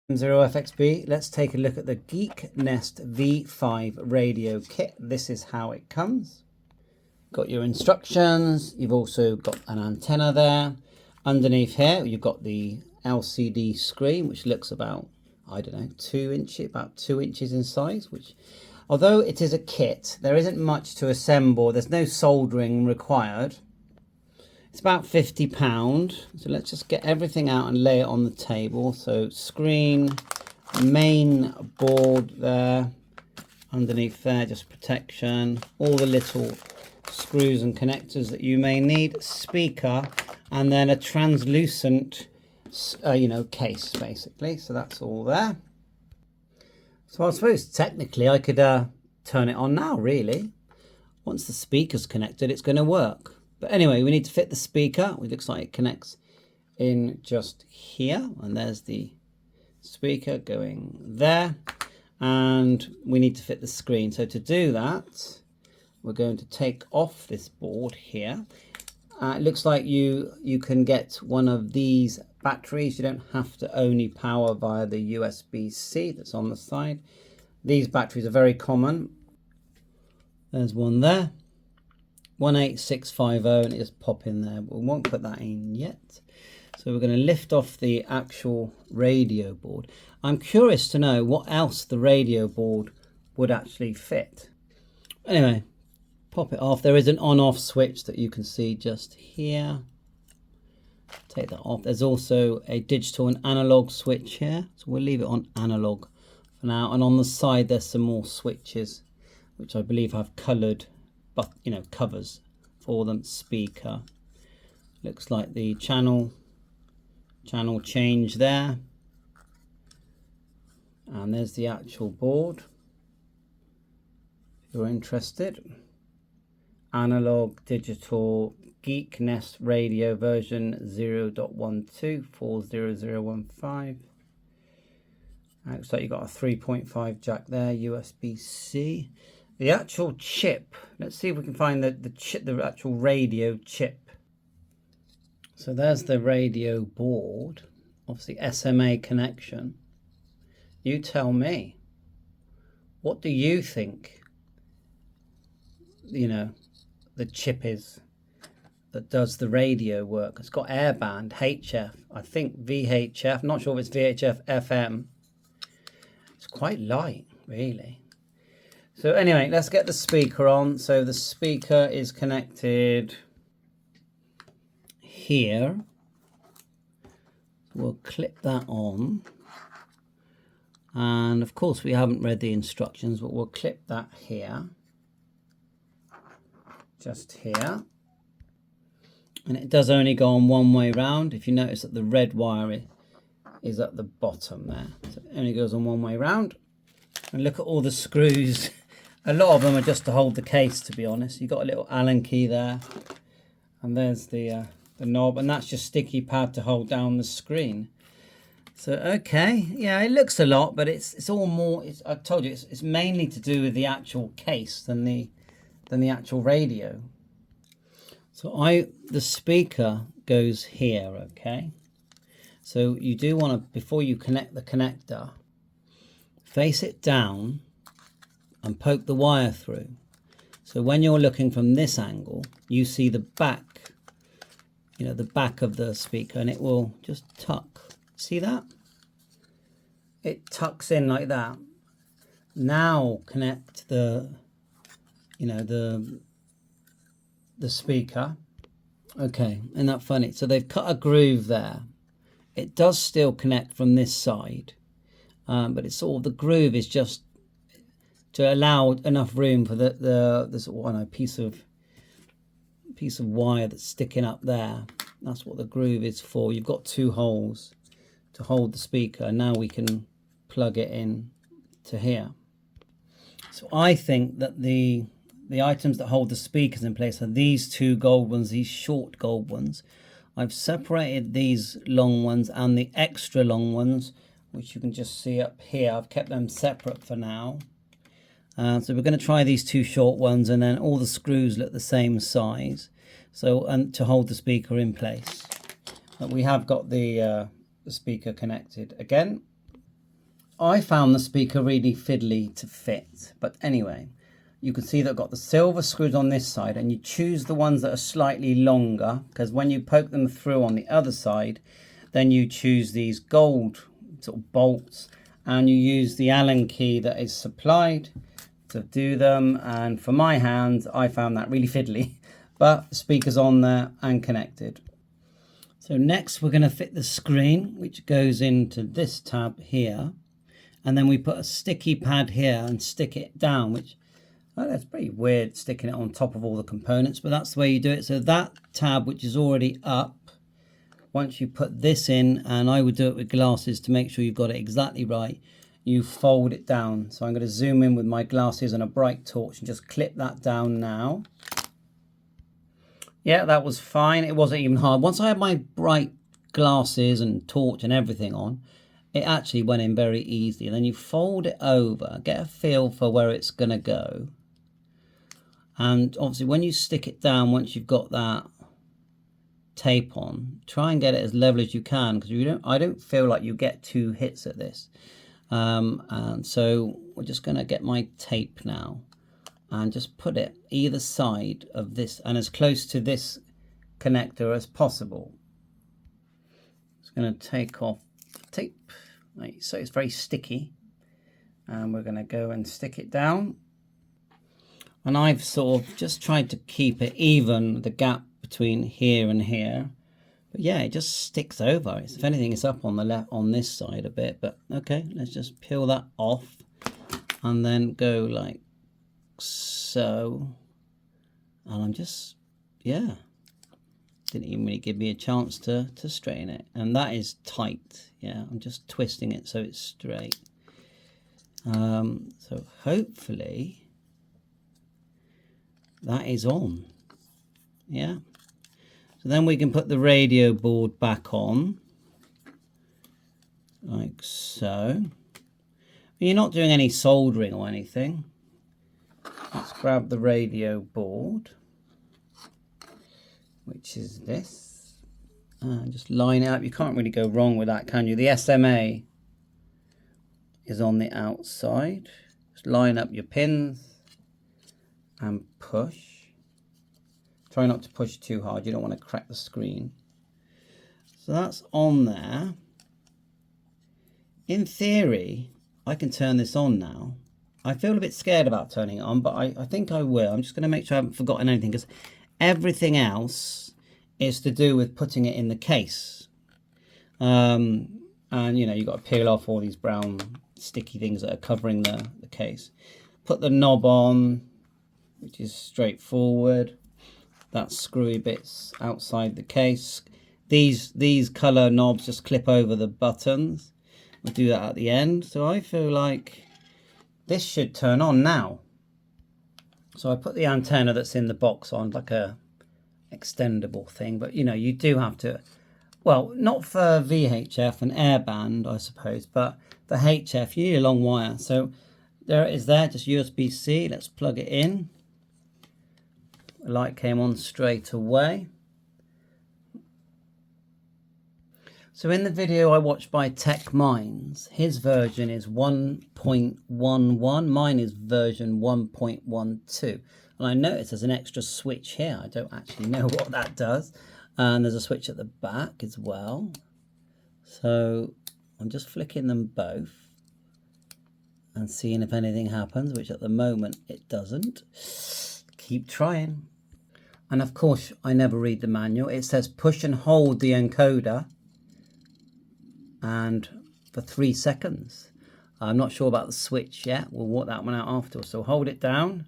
0FXB, let's take a look at the Geek Nest V5 radio kit. This is how it comes. Got your instructions, you've also got an antenna there. Underneath here you've got the LCD screen, which looks about, I don't know, 2 inches in size, which although it is a kit, there isn't much to assemble. There's no soldering required. It's about £50, so let's just get everything out and lay it on the table. So screen, main board there, underneath there, just protection, all the little screws and connectors that you may need, speaker, and then a translucent, case basically. So that's all there. So I suppose technically I could turn it on now, really. Once the speaker's connected, it's going to work. But anyway, we need to fit the speaker. It looks like it connects in just here. And there's the speaker going there. And we need to fit the screen. So to do that, we're going to take off this board here. It looks like you can get one of these batteries. You don't have to only power via the USB-C that's on the side. These batteries are very common. There's one there. 18650, and it just pop in there, but we won't put that in yet. So we're going to lift off the actual radio board. I'm curious to know what else the radio board would actually fit. Anyway, pop it off. There is an on-off switch that you can see just here. Take that off. There's also a digital and analog switch here, so we'll leave it on analog for now. And on the side there's some more switches, which I believe have coloured, but covers for them. Speaker, looks like the channel change there, and there's the actual board if you're interested. Analog digital Geek Nest radio version 0.12400015. Looks like you've got a 3.5 jack there, USB-C. The actual chip, let's see if we can find the actual radio chip. So there's the radio board, obviously SMA connection. You tell me, what do you think, the chip is that does the radio work? It's got airband, HF, I think VHF, not sure if it's VHF, FM. It's quite light, really. So anyway, let's get the speaker on. So the speaker is connected here. We'll clip that on. And of course we haven't read the instructions, but we'll clip that here. Just here. And it does only go on one way round. If you notice that the red wire is at the bottom there. So it only goes on one way round. And look at all the screws. A lot of them are just to hold the case, to be honest. You've got a little Allen key there, and there's the knob, and that's just sticky pad to hold down the screen. So okay, yeah, it looks a lot, but it's all more. I told you, it's mainly to do with the actual case than the actual radio. So the speaker goes here, okay. So you do want to, before you connect the connector, face it down and poke the wire through. So when you're looking from this angle, you see the back, the back of the speaker, and it will just tuck. See that? It tucks in like that. Now connect the speaker. Okay, isn't that funny? So they've cut a groove there. It does still connect from this side, but it's sort of, the groove is just to allow enough room for this piece of wire that's sticking up there. That's what the groove is for. You've got 2 holes to hold the speaker. Now we can plug it in to here. So I think that the items that hold the speakers in place are these 2 gold ones, these short gold ones. I've separated these long ones and the extra long ones, which you can just see up here. I've kept them separate for now. So we're going to try these 2 short ones, and then all the screws look the same size. So, and to hold the speaker in place. But we have got the speaker connected again. I found the speaker really fiddly to fit, but anyway, you can see that I've got the silver screws on this side, and you choose the ones that are slightly longer, because when you poke them through on the other side, then you choose these gold sort of bolts, and you use the Allen key that is supplied to do them. And for my hands, I found that really fiddly, but the speaker's on there and connected. So next we're going to fit the screen, which goes into this tab here, and then we put a sticky pad here and stick it down, which that's pretty weird, sticking it on top of all the components, but that's the way you do it. So that tab, which is already up, once you put this in, and I would do it with glasses to make sure you've got it exactly right, you fold it down. So I'm going to zoom in with my glasses and a bright torch and just clip that down now. Yeah, that was fine. It wasn't even hard. Once I had my bright glasses and torch and everything on, it actually went in very easily. And then you fold it over, get a feel for where it's going to go. And obviously when you stick it down, once you've got that tape on, try and get it as level as you can, because I don't feel like you get 2 hits at this. And so we're just going to get my tape now and just put it either side of this and as close to this connector as possible. Just going to take off the tape, so it's very sticky, and we're going to go and stick it down. And I've sort of just tried to keep it even, the gap between here and here. But yeah, it just sticks over. If anything, it's up on the left, on this side a bit. But okay, let's just peel that off and then go like so. And I'm just, yeah, didn't even really give me a chance to straighten it. And that is tight. Yeah, I'm just twisting it so it's straight. So hopefully that is on. Yeah, so then we can put the radio board back on like so. You're not doing any soldering or anything. Let's grab the radio board, which is this, and just line it up. You can't really go wrong with that, can you? The SMA is on the outside. Just line up your pins and push. Try not to push too hard, you don't want to crack the screen. So that's on there. In theory, I can turn this on now. I feel a bit scared about turning it on, but I think I will. I'm just going to make sure I haven't forgotten anything, because everything else is to do with putting it in the case. And you know, you've got to peel off all these brown sticky things that are covering the case. Put the knob on, which is straightforward. That screwy bits outside the case. These colour knobs just clip over the buttons. We'll do that at the end. So I feel like this should turn on now. So I put the antenna that's in the box on, like a extendable thing, but you know, you do have to, well, not for VHF and airband, I suppose, but the HF, you need a long wire. So there it is there, just USB-C. Let's plug it in. The light came on straight away. So in the video I watched by Tech Minds, his version is 1.11, mine is version 1.12. And I noticed there's an extra switch here. I don't actually know what that does. And there's a switch at the back as well. So I'm just flicking them both and seeing if anything happens, which at the moment it doesn't. Keep trying. And of course, I never read the manual. It says push and hold the encoder, and for 3 seconds. I'm not sure about the switch yet. We'll work that one out afterwards. So hold it down.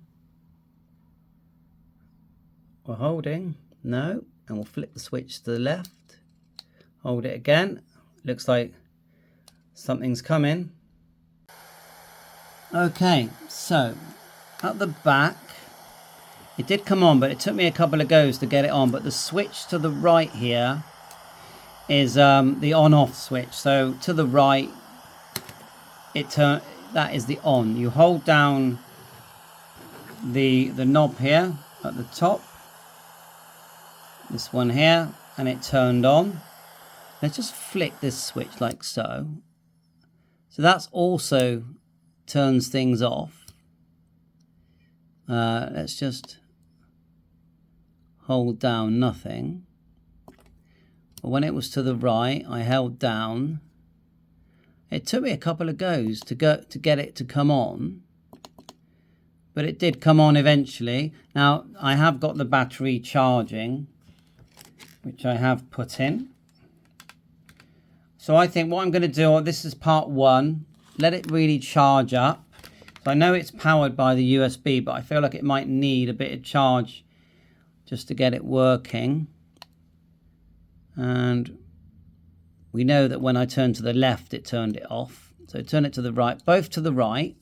We're holding. No. And we'll flip the switch to the left. Hold it again. Looks like something's coming. Okay, so at the back, it did come on, but it took me a couple of goes to get it on. But the switch to the right here is the on-off switch. So to the right, that is the on. You hold down the knob here at the top, this one here, and it turned on. Let's just flick this switch like so, So that's also turns things off. Let's just hold down nothing. But when it was to the right, I held down. It took me a couple of goes to get it to come on. But it did come on eventually. Now, I have got the battery charging, which I have put in. So I think what I'm going to do, this is part 1, let it really charge up. So I know it's powered by the USB, but I feel like it might need a bit of charge just to get it working. And we know that when I turn to the left, it turned it off. So turn it to the right, both to the right.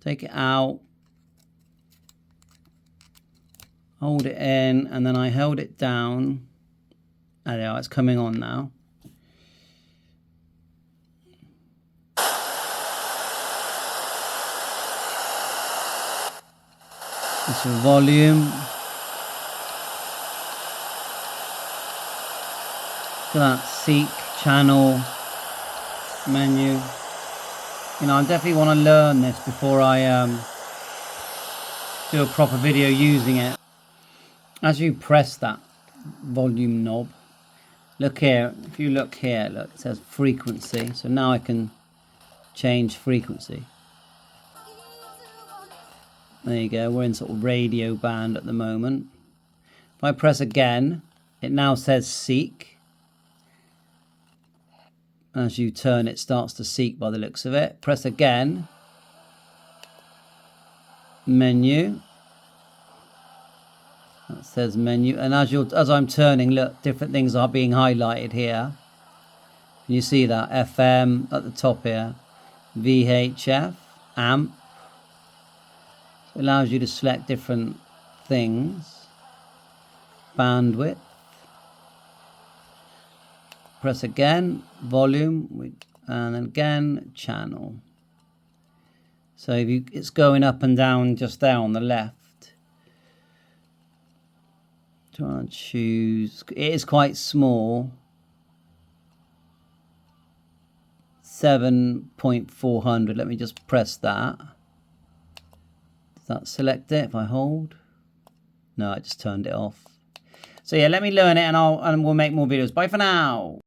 Take it out. Hold it in, and then I held it down. Oh, there, it's coming on now. This is volume. Look at that, seek, channel, menu. You know, I definitely want to learn this before I do a proper video using it. As you press that volume knob, look here, if you look here, look, it says frequency. So now I can change frequency. There you go, we're in sort of radio band at the moment. If I press again, it now says seek. As you turn, it starts to seek by the looks of it. Press again. Menu. That says menu. And as I'm turning, look, different things are being highlighted here. Can you see that? FM at the top here. VHF. Amp. It allows you to select different things. Bandwidth. Press again, volume, and then again, channel. So it's going up and down just there on the left. Try and choose. It is quite small. 7.400. Let me just press that. Does that select it if I hold? No, I just turned it off. So yeah, let me learn it, and we'll make more videos. Bye for now.